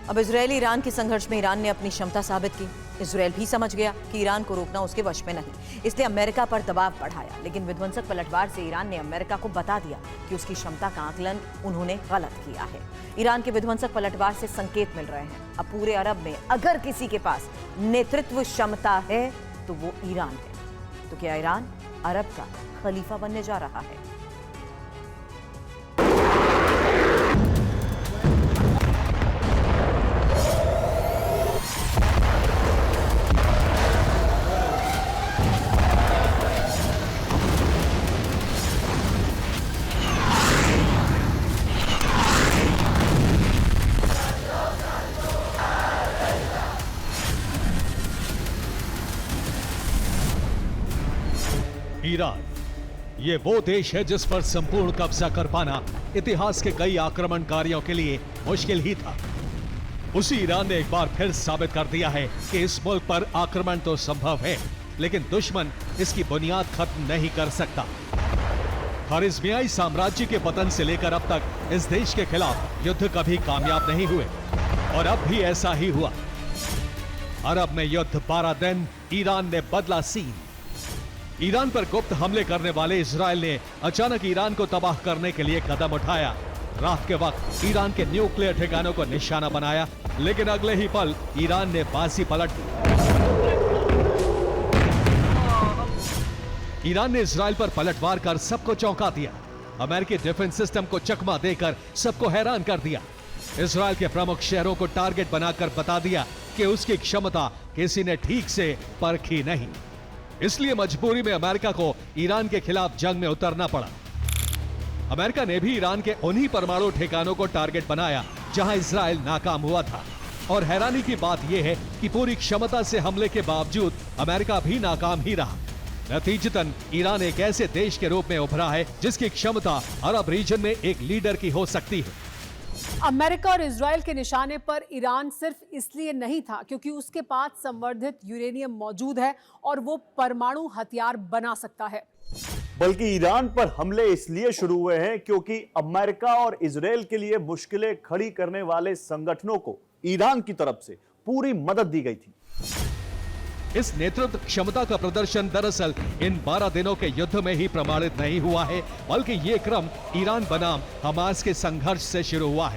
अब Israel Iran के संघर्ष में ईरान ने अपनी क्षमता साबित की। इजरायल भी समझ गया कि ईरान को रोकना उसके वश में नहीं, इसलिए अमेरिका पर दबाव बढ़ाया। लेकिन विध्वंसक पलटवार से ईरान ने अमेरिका को बता दिया कि उसकी क्षमता का आकलन उन्होंने गलत किया है। ईरान के विध्वंसक पलटवार से संकेत मिल रहे हैं। अब पूरे अरब में अगर किसी के पास नेतृत्व क्षमता है तो वो ईरान है। तो क्या ईरान अरब का खलीफा बनने जा रहा है? ईरान ये वो देश है जिस पर संपूर्ण कब्जा कर पाना इतिहास के कई आक्रमणकारियों के लिए मुश्किल ही था। उसी ईरान ने एक बार फिर साबित कर दिया है कि इस मुल्क पर आक्रमण तो संभव है, लेकिन दुश्मन इसकी बुनियाद खत्म नहीं कर सकता। खारिज़मियाई साम्राज्य के पतन से लेकर अब तक इस देश के खिलाफ युद्ध कभी कामयाब नहीं हुए और अब भी ऐसा ही हुआ। अरब में युद्ध 12 दिन, ईरान ने बदला सीन। ईरान पर गुप्त हमले करने वाले इजरायल ने अचानक ईरान को तबाह करने के लिए कदम उठाया। रात के वक्त ईरान के न्यूक्लियर ठिकानों को निशाना बनाया, लेकिन अगले ही पल ईरान ने बाजी पलट दी। ईरान ने इजरायल पर पलटवार कर सबको चौंका दिया। अमेरिकी डिफेंस सिस्टम को चकमा देकर सबको हैरान कर दिया। इजरायल के प्रमुख शहरों को टारगेट बनाकर बता दिया कि उसकी क्षमता किसी ने ठीक से परखी नहीं। इसलिए मजबूरी में अमेरिका को ईरान के खिलाफ जंग में उतरना पड़ा। अमेरिका ने भी ईरान के उन्हीं परमाणु ठिकानों को टारगेट बनाया जहां इजरायल नाकाम हुआ था। और हैरानी की बात यह है कि पूरी क्षमता से हमले के बावजूद अमेरिका भी नाकाम ही रहा। नतीजतन ईरान एक ऐसे देश के रूप में उभरा है जिसकी क्षमता अरब रीजन में एक लीडर की हो सकती है। अमेरिका और इजरायल के निशाने पर ईरान सिर्फ इसलिए नहीं था क्योंकि उसके पास संवर्धित यूरेनियम मौजूद है और वो परमाणु हथियार बना सकता है, बल्कि ईरान पर हमले इसलिए शुरू हुए हैं क्योंकि अमेरिका और इजरायल के लिए मुश्किलें खड़ी करने वाले संगठनों को ईरान की तरफ से पूरी मदद दी गई थी। इस नेतृत्व क्षमता का प्रदर्शन दरअसल इन 12 दिनों के युद्ध में ही प्रमाणित नहीं हुआ है, बल्कि ये क्रम ईरान बनाम हमास के संघर्ष से शुरू हुआ है।